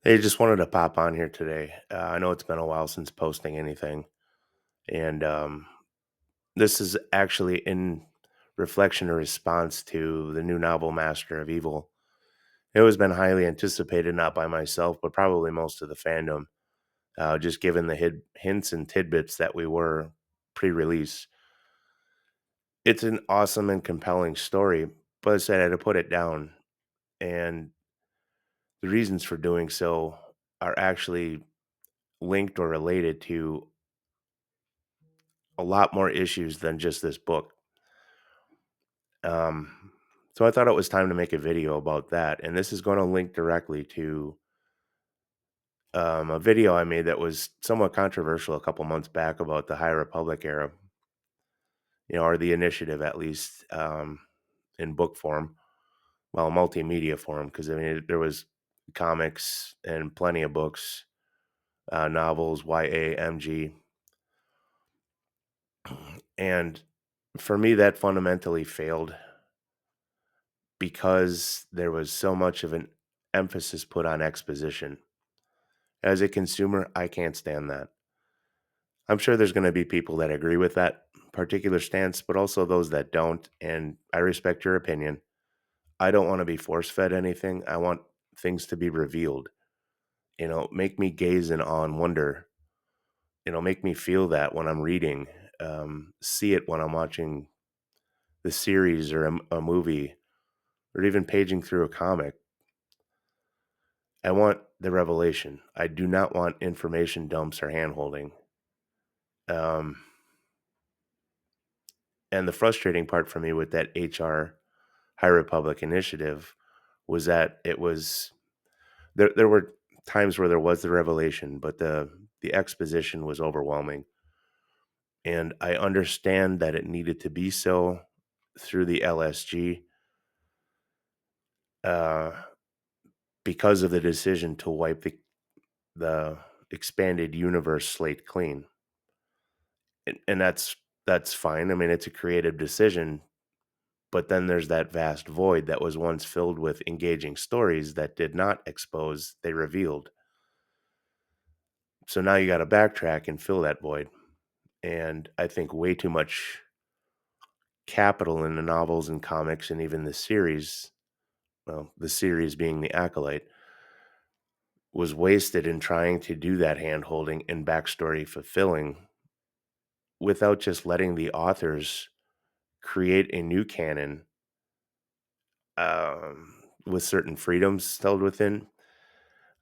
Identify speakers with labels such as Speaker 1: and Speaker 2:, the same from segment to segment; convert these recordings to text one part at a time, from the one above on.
Speaker 1: Hey, just wanted to pop on here today. I know it's been a while since posting anything, and this is actually in reflection or response to the new novel Master of Evil. It has been highly anticipated, not by myself, but probably most of the fandom, just given the hints and tidbits that we were pre-release. It's an awesome and compelling story, but I said I had to put it down, and the reasons for doing so are actually linked or related to a lot more issues than just this book. Um, so I thought it was time to make a video about that, and this is going to link directly to a video I made that was somewhat controversial a couple months back about the High Republic era, or the initiative at least, in book form, well, multimedia form, because I mean there was comics and plenty of books, novels, YA, MG, and for me that fundamentally failed because there was so much of an emphasis put on exposition. As a consumer, I can't stand that. I'm sure there's going to be people that agree with that particular stance, but also those that don't. And I respect your opinion. I don't want to be force fed anything. I want things to be revealed. Make me gaze in awe and wonder. Make me feel that when I'm reading, see it when I'm watching the series or a movie, or even paging through a comic. I want the revelation. I do not want information dumps or hand holding. Um, and the frustrating part for me with that HR High Republic initiative was that it was there were times where there was the revelation, but the exposition was overwhelming. And I understand that it needed to be so through the LSG, uh, because of the decision to wipe the expanded universe slate clean. And that's fine. I mean, it's a creative decision, but then there's that vast void that was once filled with engaging stories that did not expose, they revealed. So now you got to backtrack and fill that void. And I think way too much capital in the novels and comics and even the series, well, the series being The Acolyte, was wasted in trying to do that hand holding and backstory fulfilling without just letting the authors create a new canon, with certain freedoms held within.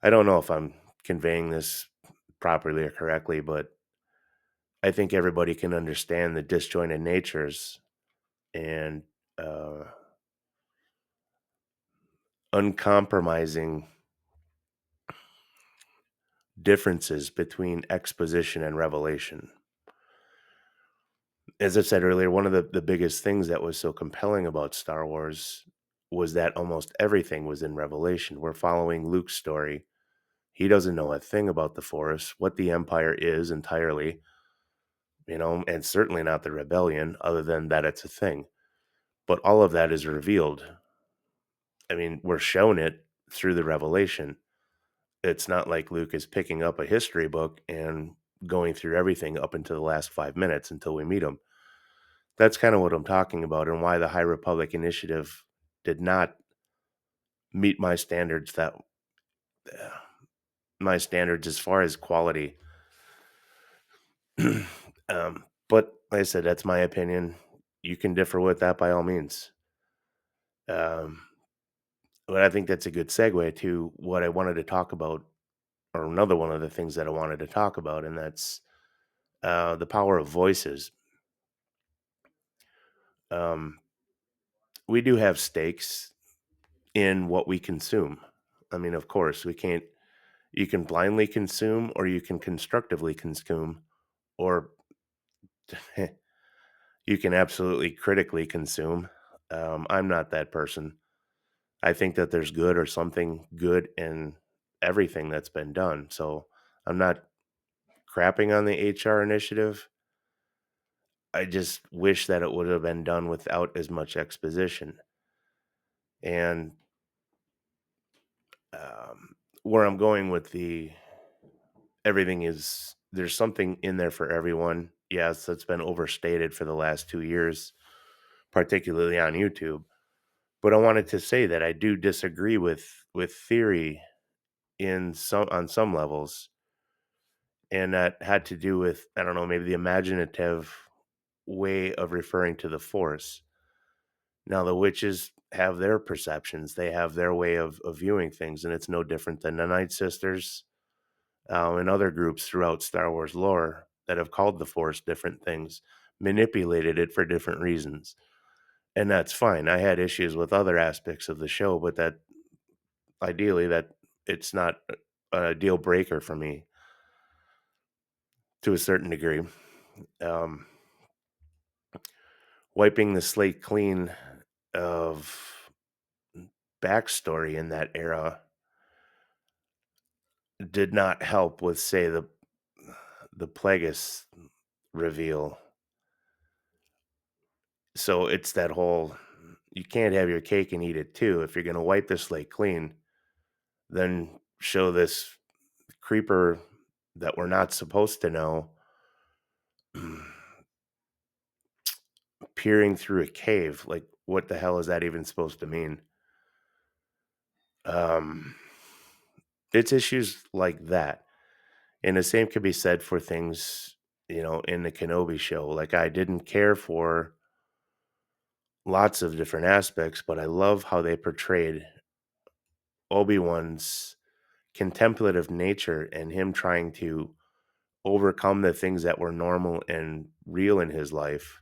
Speaker 1: I don't know if I'm conveying this properly or correctly, but I think everybody can understand the disjointed natures and uh, uncompromising differences between exposition and revelation. As I said earlier, one of the biggest things that was so compelling about Star Wars was that almost everything was in revelation. We're following Luke's story. He doesn't know a thing about the Force, what the Empire is entirely, and certainly not the rebellion, other than that it's a thing. But all of that is revealed. I mean, we're shown it through the revelation. It's not like Luke is picking up a history book and going through everything up until the last 5 minutes until we meet him. That's kind of what I'm talking about, and why the High Republic initiative did not meet my standards, that uh, my standards as far as quality. But like I said, that's my opinion. You can differ with that by all means. Um, but I think that's a good segue to what I wanted to talk about, or another one of the things that I wanted to talk about, and that's the power of voices. Um, we do have stakes in what we consume. I mean, of course, we can't. You can blindly consume, or you can constructively consume, or you can absolutely critically consume. I'm not that person. I think that there's good or something good in everything that's been done. So I'm not crapping on the HR initiative. I just wish that it would have been done without as much exposition. And where I'm going with the everything is there's something in there for everyone. Yes, that's been overstated for the last 2 years, particularly on YouTube. But I wanted to say that I do disagree with theory in some on some levels, and that had to do with, I don't know, maybe the imaginative way of referring to the Force. Now the witches have their perceptions, they have their way of viewing things, and it's no different than the Night Sisters, and other groups throughout Star Wars lore that have called the Force different things, manipulated it for different reasons. And that's fine. I had issues with other aspects of the show, but that ideally that it's not a deal breaker for me to a certain degree. Um, Wiping the slate clean of backstory in that era did not help with, say, the Plagueis reveal. So it's that whole, you can't have your cake and eat it too. If you're going to wipe the slate clean, then show this creeper that we're not supposed to know peering through a cave. Like, what the hell is that even supposed to mean? Um, it's issues like that. And the same could be said for things, in the Kenobi show. Like, I didn't care for lots of different aspects, but I love how they portrayed Obi-Wan's contemplative nature and him trying to overcome the things that were normal and real in his life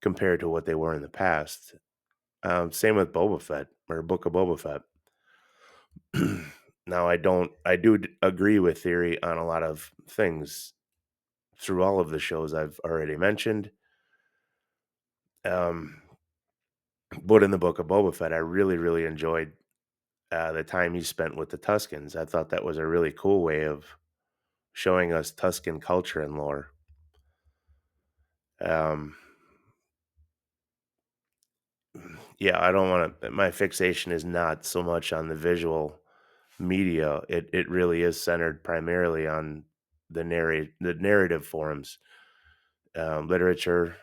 Speaker 1: compared to what they were in the past. Same with Boba Fett or Book of Boba Fett. Now, I do agree with theory on a lot of things through all of the shows I've already mentioned. Um, but in the Book of Boba Fett, I really, really enjoyed the time he spent with the Tuskens. I thought that was a really cool way of showing us Tusken culture and lore. Um, yeah, I don't want to. My fixation is not so much on the visual media. It really is centered primarily on the narrative forms, literature.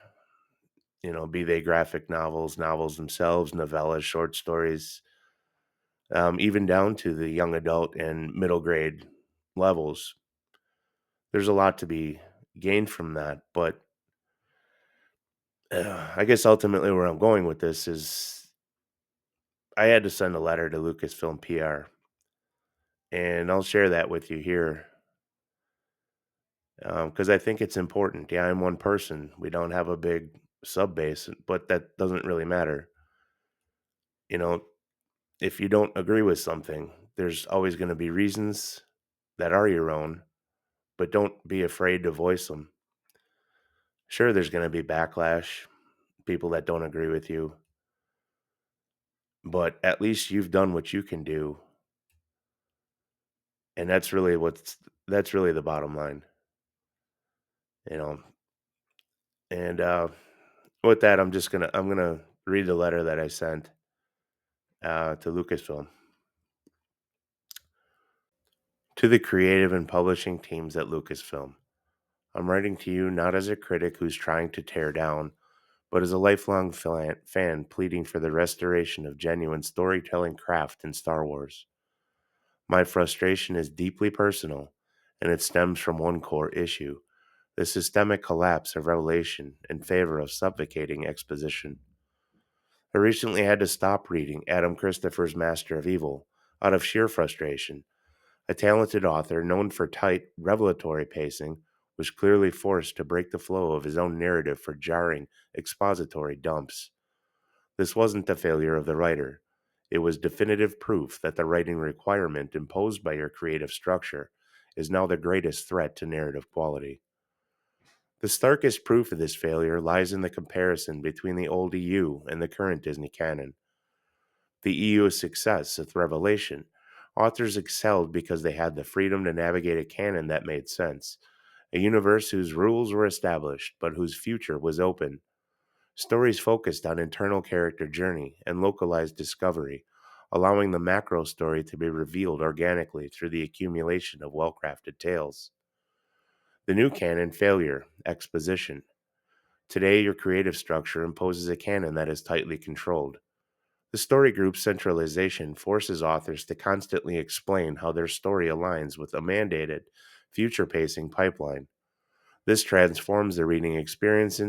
Speaker 1: Be they graphic novels, novels themselves, novellas, short stories, even down to the young adult and middle grade levels. There's a lot to be gained from that, but I guess ultimately where I'm going with this is I had to send a letter to Lucasfilm PR, and I'll share that with you here because I think it's important. Yeah, I'm one person. We don't have a big sub base, but that doesn't really matter. You know, if you don't agree with something, there's always going to be reasons that are your own, but don't be afraid to voice them. Sure, there's going to be backlash, people that don't agree with you, but at least you've done what you can do, and that's really the bottom line, you know. And with that, I'm gonna read the letter that I sent to Lucasfilm. To the creative and publishing teams at Lucasfilm, I'm writing to you not as a critic who's trying to tear down, but as a lifelong fan pleading for the restoration of genuine storytelling craft in Star Wars. My frustration is deeply personal, and it stems from one core issue: the systemic collapse of Revelation in favor of suffocating exposition. I recently had to stop reading Adam Christopher's Master of Evil out of sheer frustration. A talented author known for tight, revelatory pacing was clearly forced to break the flow of his own narrative for jarring, expository dumps. This wasn't the failure of the writer. It was definitive proof that the writing requirement imposed by your creative structure is now the greatest threat to narrative quality. The starkest proof of this failure lies in the comparison between the old EU and the current Disney canon. The EU's success with Revelation, authors excelled because they had the freedom to navigate a canon that made sense, a universe whose rules were established but whose future was open. Stories focused on internal character journey and localized discovery, allowing the macro story to be revealed organically through the accumulation of well crafted tales. The new canon failure, exposition. Today, your creative structure imposes a canon that is tightly controlled. The story group's centralization forces authors to constantly explain how their story aligns with a mandated, future pacing pipeline. This transforms the reading experience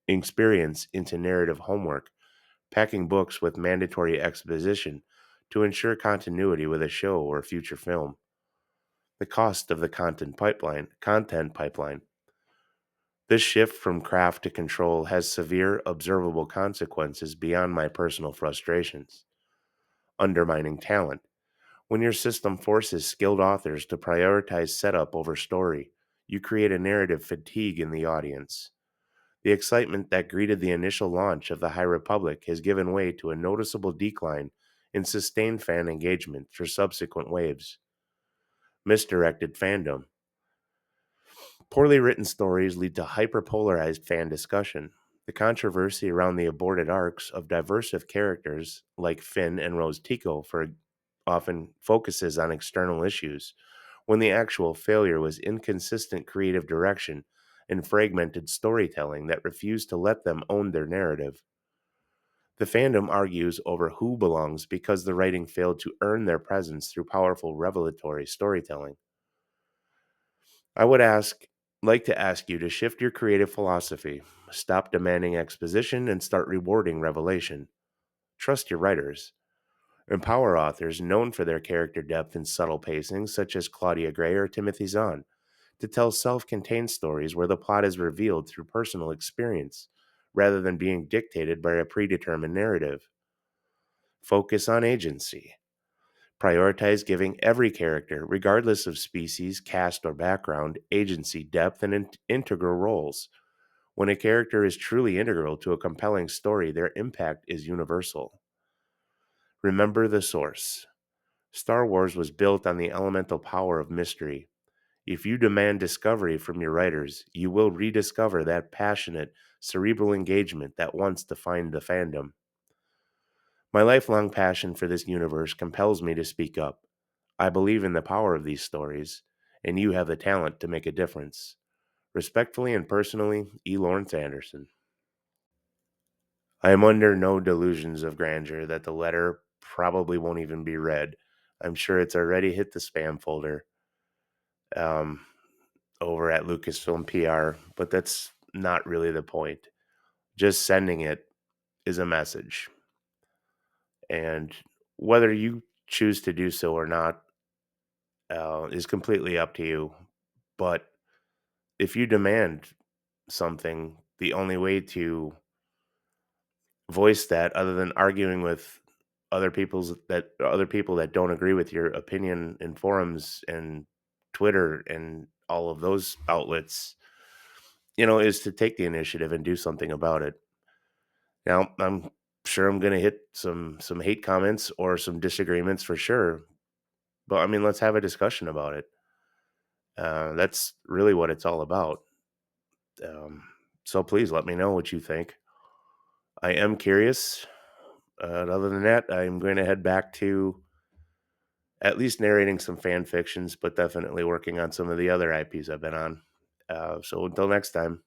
Speaker 1: into narrative homework, packing books with mandatory exposition to ensure continuity with a show or future film. The cost of the content pipeline. This shift from craft to control has severe observable consequences beyond my personal frustrations. Undermining talent. When your system forces skilled authors to prioritize setup over story, you create a narrative fatigue in the audience. The excitement that greeted the initial launch of the High Republic has given way to a noticeable decline in sustained fan engagement for subsequent waves. Misdirected fandom. Poorly written stories lead to hyperpolarized fan discussion. The controversy around the aborted arcs of diversive characters like Finn and Rose Tico often focuses on external issues, when the actual failure was inconsistent creative direction and fragmented storytelling that refused to let them own their narrative. The fandom argues over who belongs because the writing failed to earn their presence through powerful revelatory storytelling. I would like to ask you to shift your creative philosophy. Stop demanding exposition and start rewarding revelation. Trust your writers. Empower authors known for their character depth and subtle pacing, such as Claudia Gray or Timothy Zahn, to tell self contained stories where the plot is revealed through personal experience, rather than being dictated by a predetermined narrative. Focus on agency. Prioritize giving every character, regardless of species, caste, or background, agency, depth, and integral roles. When a character is truly integral to a compelling story, their impact is universal. Remember the source. Star Wars was built on the elemental power of mystery. If you demand discovery from your writers, you will rediscover that passionate, cerebral engagement that once defined the fandom. My lifelong passion for this universe compels me to speak up. I believe in the power of these stories, and you have the talent to make a difference. Respectfully and personally, E. Lawrence Anderson. I am under no delusions of grandeur that the letter probably won't even be read. I'm sure it's already hit the spam folder um, over at Lucasfilm PR, but that's not really the point. Just sending it is a message. And whether you choose to do so or not is completely up to you. But if you demand something, the only way to voice that, other than arguing with other people that don't agree with your opinion in forums and Twitter and all of those outlets, is to take the initiative and do something about it. Now, I'm sure I'm going to hit some hate comments or some disagreements for sure, but I mean, let's have a discussion about it. That's really what it's all about. Um, so please let me know what you think. I am curious. Other than that, I'm going to head back to at least narrating some fan fictions, but definitely working on some of the other IPs I've been on. So until next time.